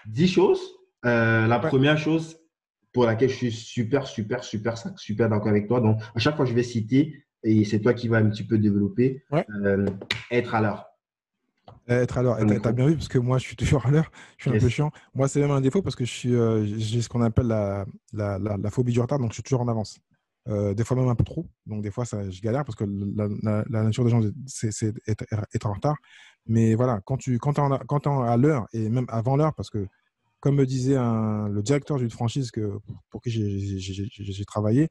10 choses. La Ouais. première chose pour laquelle je suis super d'accord avec toi. Donc, à chaque fois, je vais citer, et c'est toi qui vas un petit peu développer, Ouais. être à l'heure. Être à l'heure. Et Comme il t'as faut. bien vu, parce que moi, je suis toujours à l'heure. Je suis un peu Yes. chiant. Moi, c'est même un défaut parce que j'ai ce qu'on appelle la phobie du retard, donc je suis toujours en avance. Des fois même un peu trop. Donc, des fois, ça, je galère parce que la nature des gens, c'est être en retard. Mais voilà, quand t'es à l'heure et même avant l'heure, parce que, comme me disait le directeur d'une franchise pour qui j'ai travaillé,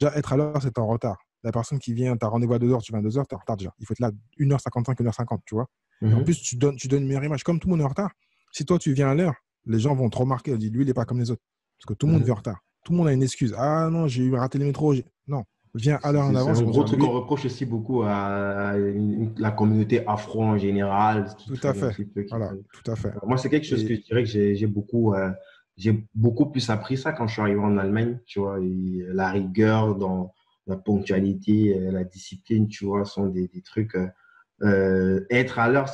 déjà, être à l'heure, c'est en retard. La personne qui vient, tu as rendez-vous à 2 heures, tu viens à 2 heures, tu es en retard déjà. Il faut être là 1h55, 1h50, tu vois. Et en Mhm. plus, tu donnes une meilleure image. Comme tout le monde est en retard, si toi, tu viens à l'heure, les gens vont te remarquer. Ils disent, lui, il n'est pas comme les autres. Parce que tout le monde vient en Mhm. retard. Tout le monde a une excuse. Ah non, j'ai raté le métro. Non, viens à l'heure en C'est avance. un Comme gros ça, truc qu'on lui, reproche aussi beaucoup à la communauté afro en général, qui tout à traîne un fait. petit peu, qui Voilà, traîne. tout à fait. Moi, c'est quelque chose que Et je dirais que j'ai beaucoup plus appris ça quand je suis arrivé en Allemagne, tu vois, et la rigueur dans la ponctualité, la discipline, tu vois, sont des trucs. Être à l'heure,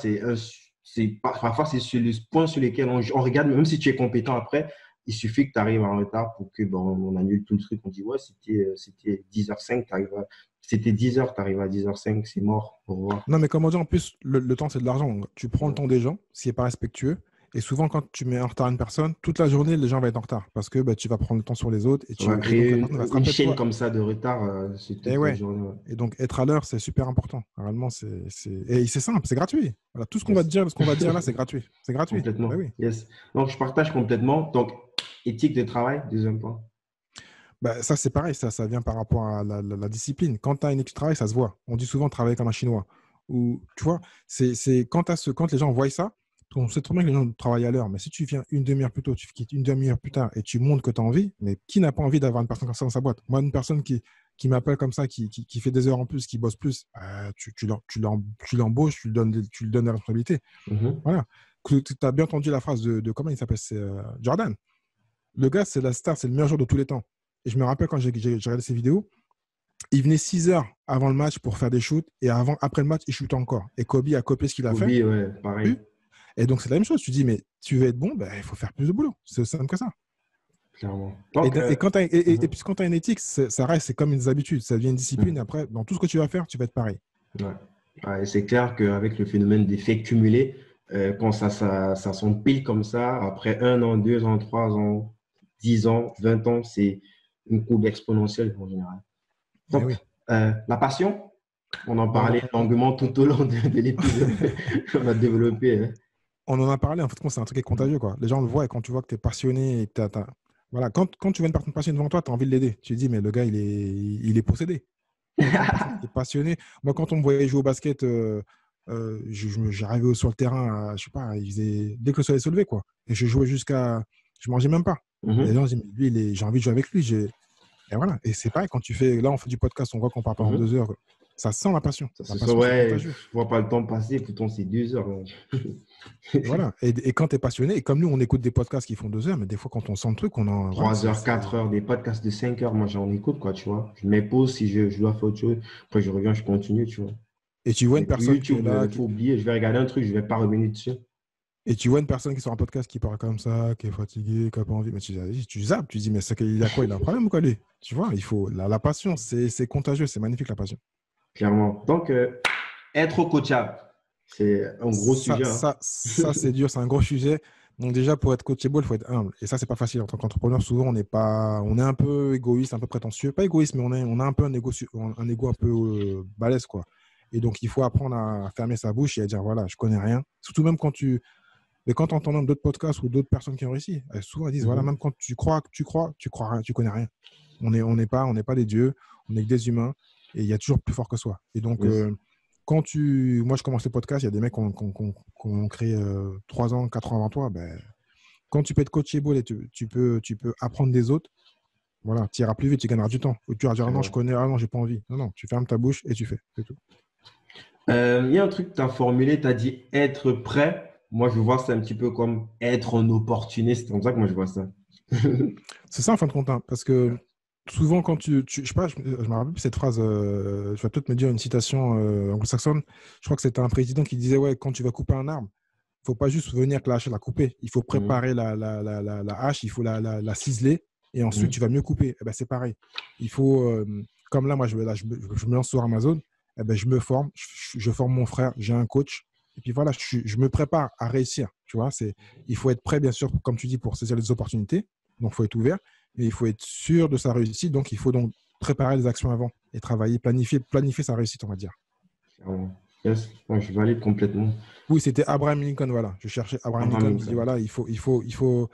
parfois c'est sur le point sur lequel on regarde, même si tu es compétent après, il suffit que tu arrives en retard pour que bon, on annule tout le truc. On dit ouais, c'était 10h05, c'était 10h, tu arrives à 10h05, c'est mort, au revoir. non, mais comme on dit, en plus, le temps, c'est de l'argent. Tu prends le Ouais. temps des gens, s'il n'est pas respectueux. Et souvent, quand tu mets en retard une personne, toute la journée, les gens vont être en retard. Parce que bah, tu vas prendre le temps sur les autres Ça va et donc créer la personne va se une rappeler de chaîne toi. comme ça de retard sur Et toute la ouais. journée. Ouais. Et donc, être à l'heure, c'est super important. Réellement, et c'est simple, c'est gratuit. Voilà, tout Yes. ce qu'on va te dire là, c'est gratuit. C'est gratuit. Bah Complètement. oui. Yes. Donc, je partage complètement. Donc, éthique de travail, deuxième point. Bah, ça, c'est pareil, ça vient par rapport à la discipline. Quand tu as une équipe de travail, ça se voit. On dit souvent travailler comme un Chinois. Ou, tu vois, quand les gens voient ça, on sait trop bien que les gens travaillent à l'heure. Mais si tu viens une demi-heure plus tôt, tu quittes une demi-heure plus tard et tu montres que tu as envie, mais qui n'a pas envie d'avoir une personne comme ça dans sa boîte? Moi, une personne qui m'appelle comme ça, qui fait des heures en plus, qui bosse plus, tu l'embauches, tu lui donnes la responsabilité. Mhm. Voilà. Tu as bien entendu la phrase comment il s'appelle? C'est Jordan. Le gars, c'est la star, c'est le meilleur joueur de tous les temps. Et je me rappelle quand j'ai regardé ses vidéos, il venait 6 heures avant le match pour faire des shoots et après le match, il shoot encore. Et Kobe a copié ce qu'il a fait. Kobe, ouais, pareil, Et donc, c'est la même chose. Tu dis, mais tu veux être bon, ben, il faut faire plus de boulot. C'est aussi simple que ça. clairement. Et, Donc, et, quand t'as, et mhm. puis quand tu as une éthique, ça reste, c'est comme une habitude. Ça devient une discipline. Et Mhm. après, dans tout ce que tu vas faire, tu vas être pareil. Ouais. Ouais, et c'est clair qu'avec le phénomène d'effet cumulé, quand ça s'empile comme ça, après 1 an, 2 ans, 3 ans, 10 ans, 20 ans, c'est une courbe exponentielle en général. Et Donc, oui. la passion, on en On, parlait on, longuement tout au long de l'épisode. On a développé. Hein. on en a parlé. En fait, c'est un truc qui est contagieux, quoi. Les gens le voient et quand tu vois que tu es passionné et que voilà, quand tu vois une personne passionnée devant toi, tu as envie de l'aider. Tu te dis, mais le gars, il est possédé. Quand tu vois une personne qui est passionnée, moi, quand on me voyait jouer au basket, j'arrivais sur le terrain, je sais pas, dès que le soleil se levait, quoi. Et je jouais je mangeais même pas. Et les Mhm, gens disent, mais lui, j'ai envie de jouer avec lui. Et voilà. Et c'est pareil, là, on fait du podcast, on voit qu'on parle pendant mhm. 2 heures. Ça sent la passion. Ça La se sent, passion, c'est ouais, contagieux. je vois pas le temps passer, pourtant c'est 2 heures. Hein. Et voilà. Et quand tu es passionné, et comme nous, on écoute des podcasts qui font 2 heures, mais des fois, quand on sent le truc, voilà, 3 heures, 4 heures, des podcasts de 5 heures, moi j'en écoute, quoi, tu vois. Je mets pause si je dois faire autre chose. Après, je reviens, je continue, tu vois. Et tu vois une Mais pour personne qui est YouTube, là, il faut oublier, je vais regarder un truc, je vais pas revenir dessus. et tu vois une personne qui est sur un podcast qui parle comme ça, qui est fatiguée, qui n'a pas envie, mais tu zappes, tu dis, mais il a quoi? Il a un problème ou quoi, lui? Tu vois, il faut la passion, c'est contagieux, c'est magnifique la passion. Clairement. Donc, être coachable, c'est un gros Ça, sujet. Hein. ça, ça c'est dur, c'est un gros sujet. Donc, déjà, pour être coachable, il faut être humble. Et ça, c'est pas facile. En tant qu'entrepreneur, souvent, on est un peu égoïste, un peu prétentieux. Pas égoïste, mais on a un peu un ego un peu balèze, quoi. Et donc, il faut apprendre à fermer sa bouche et à dire, voilà, je connais rien. Surtout même mais quand on entend d'autres podcasts ou d'autres personnes qui ont réussi, souvent, elles disent, voilà, Mhm. même quand tu crois rien, tu connais rien. On n'est pas des dieux, on est que des humains et il y a toujours plus fort que soi. Et donc, Yes. moi, je commence les podcasts, il y a des mecs qui ont créé 3 ans, 4 ans avant toi. Ben, quand tu peux être coachable et tu peux apprendre des autres, voilà, tu iras plus vite, tu gagneras du temps. Ou tu vas dire, ah non, je Clairement. connais, ah non, j'ai pas envie. Non, non, tu fermes ta bouche et tu fais. C'est tout. Il y a un truc que tu as formulé, tu as dit être prêt. Moi, je vois ça un petit peu comme être un opportuniste. C'est comme ça que moi, je vois ça. C'est ça en fin de compte, hein, parce que souvent quand je sais pas, je me rappelle plus cette phrase, je vais peut-être me dire une citation anglo-saxonne, je crois que c'était un président qui disait, ouais, quand tu vas couper un arbre, faut pas juste venir avec la hache et la couper. Il faut Mhm. préparer la hache, il faut la ciseler et ensuite tu Mhm. vas mieux couper. Eh ben, c'est pareil. Il faut, comme là, moi, je me lance sur Amazon, eh ben, je me forme, je forme mon frère, j'ai un coach. Et puis voilà, je me prépare à réussir. Tu vois, il faut être prêt, bien sûr, comme tu dis, pour saisir les opportunités. Donc, il faut être ouvert, mais il faut être sûr de sa réussite. Donc, il faut donc préparer les actions avant et travailler, planifier sa réussite, on va dire. Clairement. Yes. Ouais, je valide complètement. Oui, c'était Abraham Lincoln, voilà. Je cherchais Abraham Abraham Lincoln qui dit, Lincoln. voilà,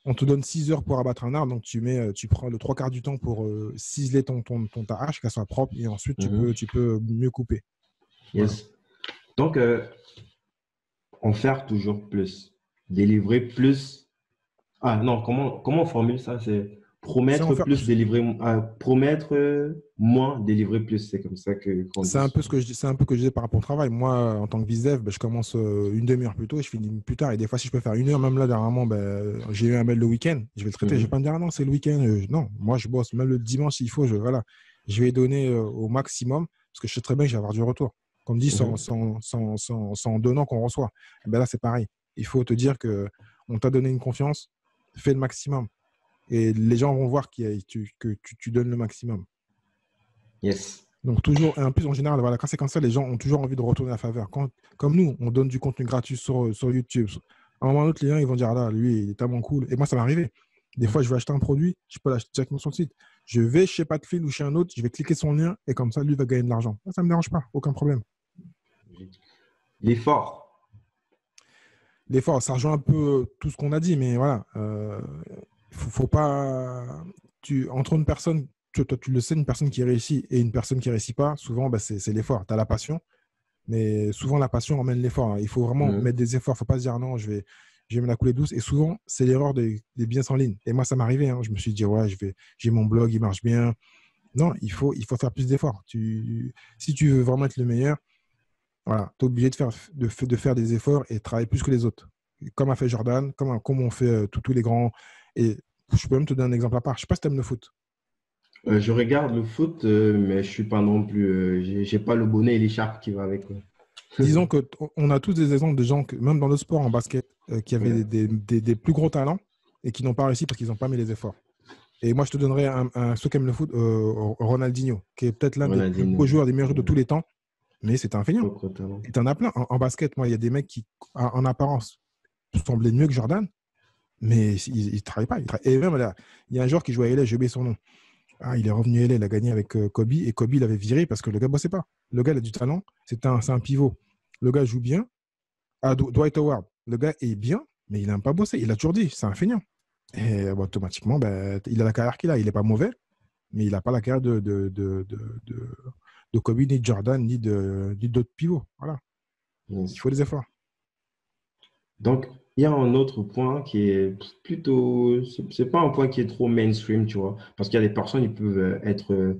on te donne 6 heures pour abattre un arbre, donc tu prends le trois quarts du temps pour ciseler ta hache, qu'elle soit propre, et ensuite Mhm. tu peux mieux couper. Voilà. Yes. Donc, en faire toujours plus. Délivrer plus. Ah non, comment on formule ça? C'est C'est en promettre faire, plus, délivrer, promettre moins, délivrer plus. C'est comme ça qu'on c'est dit un peu souvent. ce que c'est un peu que je disais par rapport au travail. Moi, en tant que vice-dev, ben, je commence une demi-heure plus tôt et je finis plus tard. Et des fois, si je peux faire une heure, même là, dernièrement, ben, j'ai eu un mail le week-end, je vais le traiter. Je vais Mhm. pas me dire, ah non, c'est le week-end. Non, moi, je bosse. Même le dimanche, s'il faut, voilà. Je vais donner au maximum parce que je sais très bien que je vais avoir du retour. Comme dit, Mhm. sans donnant qu'on reçoit. Eh ben là, c'est pareil. Il faut te dire que on t'a donné une confiance, fais le maximum. Et les gens vont voir que tu donnes le maximum. Yes. Donc, toujours, et en plus, en général, voilà, quand c'est comme ça, les gens ont toujours envie de retourner la faveur. Comme nous, on donne du contenu gratuit sur YouTube. À un moment ou l'autre, les gens, ils vont dire, ah là, lui, il est tellement cool. Et moi, ça m'est arrivé. Des fois, je vais acheter un produit, je peux l'acheter directement sur le site. Je vais chez Patfil ou chez un autre, je vais cliquer son lien et comme ça, lui va gagner de l'argent. Ça ne me dérange pas, aucun problème. L'effort. L'effort, ça rejoint un peu tout ce qu'on a dit, mais voilà, faut pas. Entre une personne, toi, tu le sais, une personne qui réussit et une personne qui réussit pas, souvent, bah, c'est l'effort. Tu as la passion. Mais souvent, la passion emmène l'effort, hein. Il faut vraiment Mhm. mettre des efforts. Il ne faut pas se dire non, je vais me la couler douce. Et souvent, c'est l'erreur des business en ligne. Et moi, ça m'arrivait, hein. Je me suis dit, ouais, j'ai mon blog, il marche bien. Non, il faut faire plus d'efforts. Si tu veux vraiment être le meilleur, voilà, tu es obligé de faire des efforts et de travailler plus que les autres. Comme a fait Jordan, comme on fait tous les grands. Et je peux même te donner un exemple à part. Je ne sais pas si tu aimes le foot. Je regarde le foot, mais je suis pas non plus. J'ai pas le bonnet et l'écharpe qui va avec. Quoi. Disons qu'on a tous des exemples de gens, même dans le sport, en basket, qui avaient Ouais. des plus gros talents et qui n'ont pas réussi parce qu'ils n'ont pas mis les efforts. Et moi, je te donnerais ceux qui aiment le foot, Ronaldinho, qui est peut-être l'un des plus beaux Ronaldinho. joueurs, des meilleurs joueurs de tous les temps, mais c'est un feignant. Trop talent. Et tu en as plein. En basket, moi, il y a des mecs qui, en apparence, semblaient mieux que Jordan, mais ils ne travaillent pas. Et même, là, il y a un joueur qui joue à LA, j'ai oublié son nom. Ah, il est revenu à LA, il a gagné avec Kobe, et Kobe l'avait viré parce que le gars ne bossait pas. Le gars, il a du talent, c'est un pivot. Le gars joue bien. Ah, Dwight Howard, le gars est bien, mais il n'a pas bossé. Il a toujours dit, c'est un feignant. Et automatiquement, ben, il a la carrière qu'il a. Il n'est pas mauvais, mais il n'a pas la carrière de Kobe, ni de Jordan, ni d'autres pivots. Voilà. Il Yes. faut des efforts. Donc, il y a un autre point qui est plutôt, c'est pas un point qui est trop mainstream, tu vois, parce qu'il y a des personnes, ils peuvent être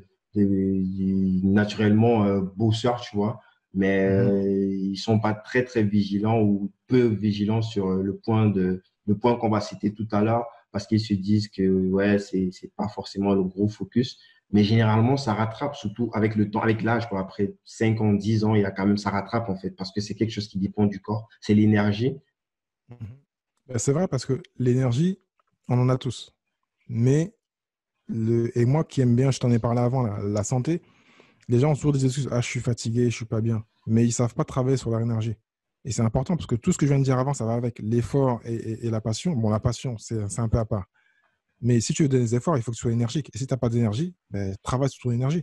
naturellement bosseurs, tu vois, mais Mhm. ils sont pas très, très vigilants ou peu vigilants sur le point qu'on va citer tout à l'heure, parce qu'ils se disent que, ouais, c'est pas forcément le gros focus. Mais généralement, ça rattrape, surtout avec le temps, avec l'âge, quoi. Après 5 ans, 10 ans, il y a quand même, ça rattrape, en fait, parce que c'est quelque chose qui dépend du corps. C'est l'énergie. Mhm. Ben, c'est vrai parce que l'énergie, on en a tous. Mais, et moi qui aime bien, je t'en ai parlé avant, la santé, les gens ont toujours des excuses. Ah, je suis fatigué, je suis pas bien. Mais ils savent pas travailler sur leur énergie. Et c'est important parce que tout ce que je viens de dire avant, ça va avec l'effort et la passion. Bon, la passion, c'est un peu à part. Mais si tu veux donner des efforts, il faut que tu sois énergique. Et si tu n'as pas d'énergie, ben, travaille sur ton énergie.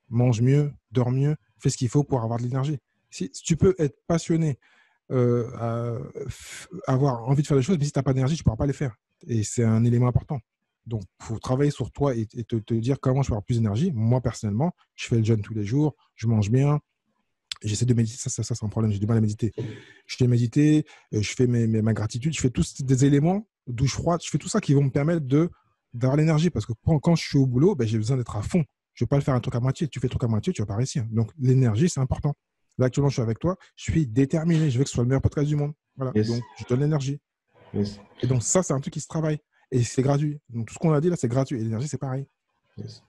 Mange mieux, dors mieux, fais ce qu'il faut pour avoir de l'énergie. Si tu peux être passionné, avoir envie de faire des choses, mais si tu n'as pas d'énergie, tu ne pourras pas les faire. Et c'est un élément important. Donc, il faut travailler sur toi et te dire comment je peux avoir plus d'énergie. Moi, personnellement, je fais le jeûne tous les jours, je mange bien, j'essaie de méditer, ça c'est un problème, j'ai du mal à méditer. Je fais méditer, je fais ma gratitude, je fais tous des éléments, douche froide, je fais tout ça qui vont me permettre d'avoir l'énergie parce que quand je suis au boulot, ben, j'ai besoin d'être à fond. Je ne vais pas le faire un truc à moitié. Tu fais le truc à moitié, tu ne vas pas réussir. Donc l'énergie, c'est important. Là, actuellement, je suis avec toi, je suis déterminé, je veux que ce soit le meilleur podcast du monde. Voilà, Yes, donc je donne l'énergie. yes, Et donc ça, c'est un truc qui se travaille. Et c'est gratuit. Donc tout ce qu'on a dit là, c'est gratuit. Et l'énergie, c'est pareil. yes.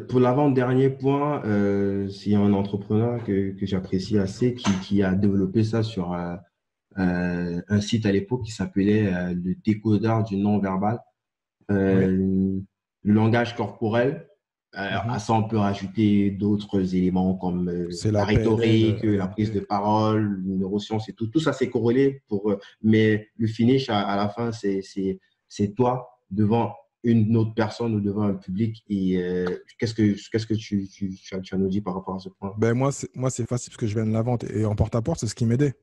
Pour l'avant-dernier point, s'il y a un entrepreneur que j'apprécie assez qui a développé ça sur un site à l'époque qui s'appelait le décodeur du non-verbal. Oui. Le langage corporel. À Mhm. ça, on peut rajouter d'autres éléments comme C'est la la PNL, rhétorique, la prise de ENT. parole, les neurosciences et tout. Tout ça, c'est corrélé mais le finish à la fin, c'est toi devant une autre personne ou devant un public. Et qu'est-ce que tu as nous dit par rapport à ce point? Ben moi, c'est facile parce que je viens de la vente et en porte-à-porte, c'est ce qui m'aidait.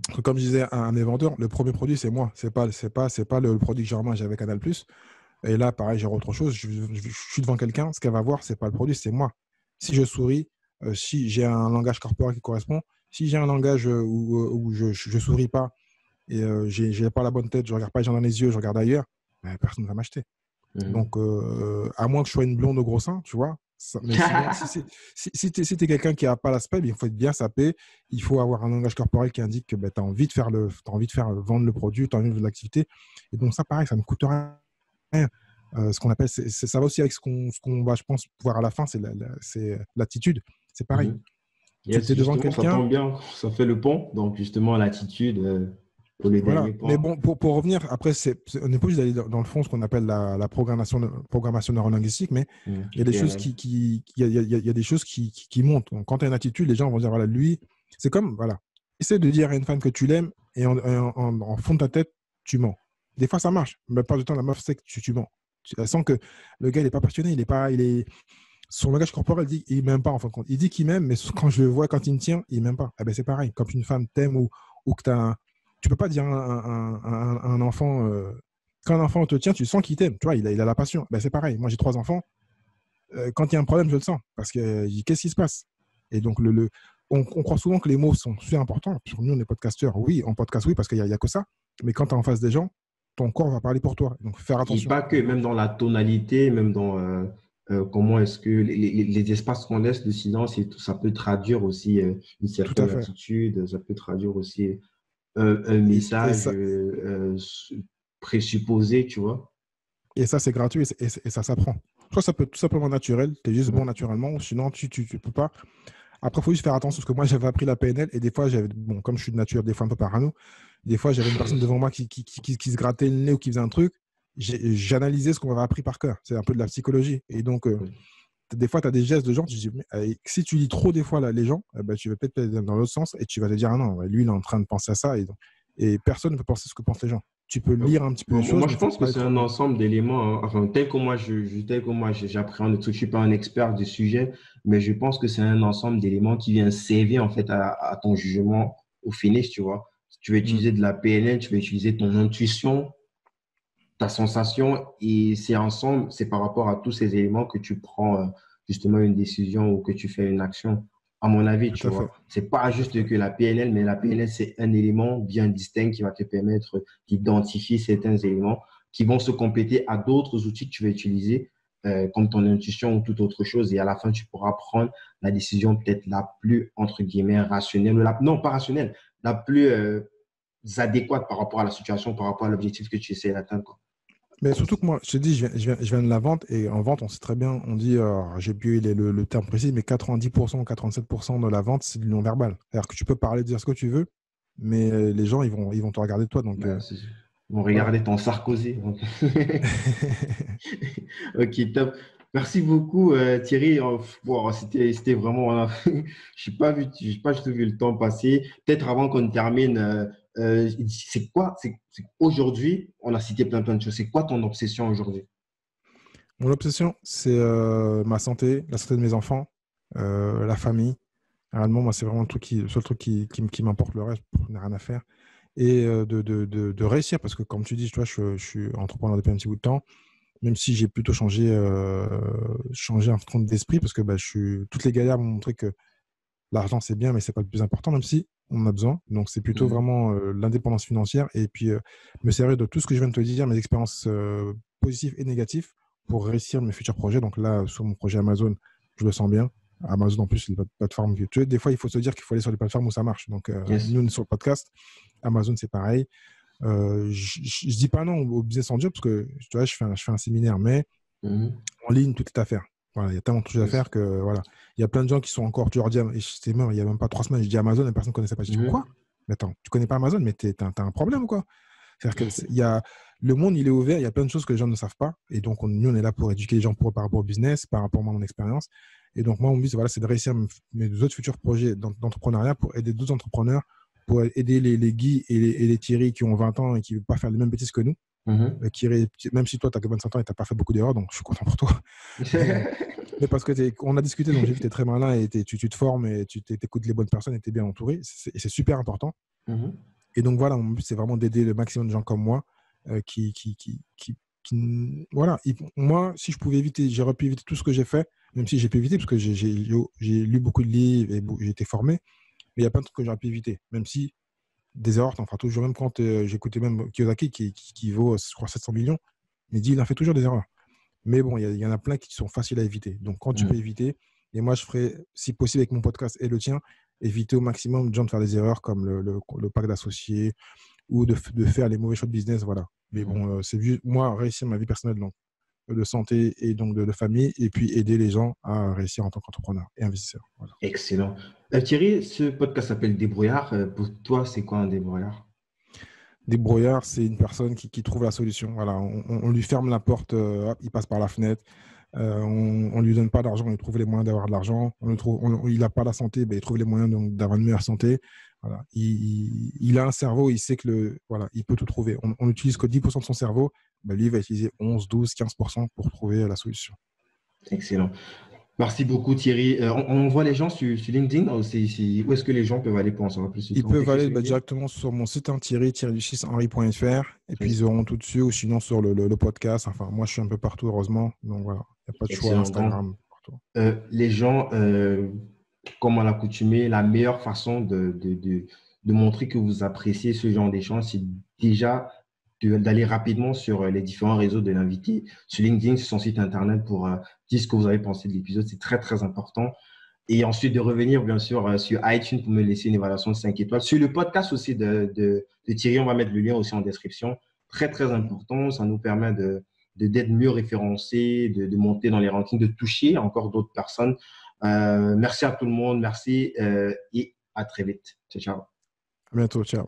Parce que comme je disais à mes vendeurs, le premier produit, c'est moi. C'est pas le produit que j'ai en main, j'avais Canal+. Et là, pareil, j'ai autre chose. Je suis devant quelqu'un, ce qu'elle va voir, c'est pas le produit, c'est moi. Si je souris, si j'ai un langage corporel qui correspond, si j'ai un langage où je souris pas et j'ai pas la bonne tête, je regarde pas les gens dans les yeux, je regarde ailleurs, ben, personne ne va m'acheter. Mhm. Donc, à moins que je sois une blonde au gros sein, tu vois. Mais sinon, si t'es quelqu'un qui n'a pas l'aspect, il faut être bien sapé. Il faut avoir un langage corporel qui indique que ben, tu as envie de faire vendre le produit, tu as envie de l'activité. Et donc, ça, pareil, ça ne coûte rien. Ce qu'on appelle, ça va aussi avec ce qu'on va, je pense, pouvoir à la fin, c'est l'attitude. C'est pareil. Mhm. Tu Yes, es devant justement, ça quelqu'un, tombe bien, ça fait le pont. Donc, justement, l'attitude pour le voilà. dernier Mais point. bon, pour revenir, après, on n'est pas obligé d'aller dans le fond, ce qu'on appelle la programmation neurolinguistique, mais il y a des choses PNL. il y a des choses qui montent. Donc, quand tu as une attitude, les gens vont dire, voilà, lui, c'est comme, voilà, essaie de dire à une femme que tu l'aimes et en fond de ta tête, tu mens. Des fois, ça marche, mais la plupart du temps, la meuf sait que tu mens. Elle sent que le gars, il n'est pas passionné, son langage corporel dit il m'aime pas en fin de compte. Il dit qu'il m'aime, mais quand je le vois, quand il me tient, il m'aime pas. Eh ben, c'est pareil. Quand une femme t'aime ou que tu peux pas dire à un enfant quand un enfant te tient, tu sens qu'il t'aime. Tu vois, il a la passion. Ben, c'est pareil. Moi, j'ai 3 enfants. Quand il y a un problème, je le sens parce que qu'est-ce qui se passe? Et donc on croit souvent que les mots sont super importants. Pour nous, on est podcasteurs. Oui, on podcast, oui, parce qu'il y a que ça. Mais quand tu es en face des gens, ton corps va parler pour toi. Donc, faire Et attention. pas que, Et donc, même dans la tonalité, même dans comment est-ce que les espaces qu'on laisse de silence, et tout, ça peut traduire aussi une tout à certaine fait. attitude, ça peut traduire aussi un Et message ça, présupposé, tu vois. Et ça, c'est gratuit et ça s'apprend. Soit ça peut être tout simplement naturel, tu es juste bon Mhm. naturellement, ou sinon tu peux pas. Après, il faut juste faire attention parce que moi, j'avais appris la PNL et des fois, bon, comme je suis de nature, des fois un peu parano, des fois, j'avais une personne devant moi qui se grattait le nez ou qui faisait un truc. J'analysais ce qu'on m'avait appris par cœur. C'est un peu de la psychologie. Et donc, des fois, tu as des gestes de gens, tu te dis, si tu lis trop des fois là, les gens, ben, tu vas peut-être aller dans l'autre sens et tu vas te dire, ah non, ouais, lui, il est en train de penser à ça. Et personne ne peut penser ce que pensent les gens. Tu peux lire un petit peu Bon, les choses, moi, mais je il faut pense que pas aller c'est trop un loin. ensemble d'éléments, hein. Enfin, tel que moi, j'appréhende le truc. Je suis pas un expert du sujet, mais je pense que c'est un ensemble d'éléments qui vient sévir, en fait, à ton jugement au finish, tu vois. Si tu veux Mm. utiliser de la PNL, tu vas utiliser ton intuition, ta sensation, et c'est ensemble, c'est par rapport à tous ces éléments que tu prends, justement une décision ou que tu fais une action. À mon avis, tu Tout à fait. vois. C'est pas Tout à juste fait. que la PNL, mais la PNL, c'est un élément bien distinct qui va te permettre d'identifier certains éléments qui vont se compléter à d'autres outils que tu vas utiliser, comme ton intuition ou toute autre chose. Et à la fin, tu pourras prendre la décision peut-être la plus, entre guillemets, rationnelle, non, pas rationnelle, la plus adéquate par rapport à la situation, par rapport à l'objectif que tu essaies d'atteindre, quoi. Mais surtout que moi, je te dis, je viens de la vente et en vente, on sait très bien, on dit, j'ai plus le terme précis, mais 90% ou 87% de la vente, c'est du non-verbal. C'est-à-dire que tu peux parler, dire ce que tu veux, mais les gens, ils vont te regarder de toi. Donc, Ben, on voilà. regardait ton Sarkozy. Donc. Ok, top. Merci beaucoup, Thierry. Bon, c'était vraiment. J'ai pas du tout vu le temps passer. Peut-être avant qu'on termine, c'est quoi? Aujourd'hui, on a cité plein de choses. C'est quoi ton obsession aujourd'hui? Mon obsession, c'est ma santé, la santé de mes enfants, la famille. Réellement, moi, c'est vraiment le seul truc qui m'importe. Le reste, je n'ai rien à faire. Et de réussir, parce que comme tu dis, tu vois, je suis entrepreneur depuis un petit bout de temps, même si j'ai plutôt changé un compte d'esprit, parce que bah, toutes les galères m'ont montré que l'argent, c'est bien, mais c'est pas le plus important, même si on en a besoin. Donc, c'est plutôt Mhm, vraiment l'indépendance financière et puis me servir de tout ce que je viens de te dire, mes expériences positives et négatives pour réussir mes futurs projets. Donc là, sur mon projet Amazon, je le sens bien. Amazon, en plus, c'est une plateforme que tu sais, des fois, il faut se dire qu'il faut aller sur les plateformes où ça marche. Donc, yes. nous, on est sur le podcast. Amazon, c'est pareil. Je dis pas non au business angel parce que tu vois, je fais un séminaire, mais Mhm, en ligne, tout est à faire. Voilà, il y a tellement de choses à yes. faire que voilà. Il y a plein de gens qui sont encore, tu leur dis, et c'est mort, il n'y a même pas 3 semaines, je dis Amazon et personne ne connaissait pas. Je dis Mhm. quoi? Mais attends, tu connais pas Amazon, mais t'as un problème ou quoi? C'est-à-dire que le monde, il est ouvert, il y a plein de choses que les gens ne savent pas. Et donc, nous, on est là pour éduquer les gens par rapport au business, par rapport à mon expérience. Et donc, moi, mon but, voilà, c'est de réussir mes autres futurs projets d'entrepreneuriat pour aider d'autres entrepreneurs, pour aider les Guy et les Thierry qui ont 20 ans et qui ne veulent pas faire les mêmes bêtises que nous. Même si toi, tu as que 25 ans et tu n'as pas fait beaucoup d'erreurs, donc je suis content pour toi. Mais parce que on a discuté, donc j'ai vu que tu es très malin et tu te formes et tu écoutes les bonnes personnes et tu es bien entouré. Et c'est super important. Et donc voilà, mon but, c'est vraiment d'aider le maximum de gens comme moi voilà. Moi, si je pouvais éviter, j'aurais pu éviter tout ce que j'ai fait, même si j'ai pu éviter, parce que j'ai lu beaucoup de livres et j'ai été formé, mais il y a plein de trucs que j'aurais pu éviter, même si des erreurs, t'en feras toujours, même quand j'écoutais même Kiyosaki qui vaut, je crois, 700 millions, il dit il en fait toujours des erreurs. Mais bon, il y en a plein qui sont faciles à éviter. Donc, quand tu peux éviter, et moi, je ferai, si possible, avec mon podcast et le tien, éviter au maximum de gens de faire des erreurs comme le pacte d'associés ou de faire les mauvais choix de business. Voilà. Mais bon, c'est juste, moi, réussir ma vie personnelle donc, de santé et donc de famille, et puis aider les gens à réussir en tant qu'entrepreneur et investisseur. Voilà. Excellent. Thierry, ce podcast s'appelle Débrouillard. Pour toi, c'est quoi un débrouillard? Débrouillard, c'est une personne qui trouve la solution. Voilà, on lui ferme la porte, hop, il passe par la fenêtre. On ne lui donne pas d'argent, il trouve les moyens d'avoir de l'argent. Il n'a pas la santé, ben, il trouve les moyens d'avoir une meilleure santé. Voilà. Il a un cerveau, il sait que voilà, il peut tout trouver. On n'utilise que 10% de son cerveau, ben, lui il va utiliser 11, 12, 15% pour trouver la solution. Excellent. Merci beaucoup Thierry. On voit les gens sur LinkedIn. Où est-ce que les gens peuvent aller pour en savoir plus? Ils peuvent aller directement sur mon site thierry-henry.fr et puis ils auront tout dessus ou sinon sur le podcast. Enfin, moi, je suis un peu partout, heureusement. Donc voilà, il n'y a pas de choix. Instagram. Partout. Les gens, comme à l'accoutumée, la meilleure façon de montrer que vous appréciez ce genre d'échange, c'est déjà d'aller rapidement sur les différents réseaux de l'invité, sur LinkedIn, sur son site internet pour dire ce que vous avez pensé de l'épisode. C'est très, très important. Et ensuite, de revenir, bien sûr, sur iTunes pour me laisser une évaluation de 5 étoiles. Sur le podcast aussi de Thierry, on va mettre le lien aussi en description. Très, très important. Ça nous permet d'être mieux référencés, de monter dans les rankings, de toucher encore d'autres personnes. Merci à tout le monde. Merci et à très vite. Ciao, ciao. À bientôt. Ciao.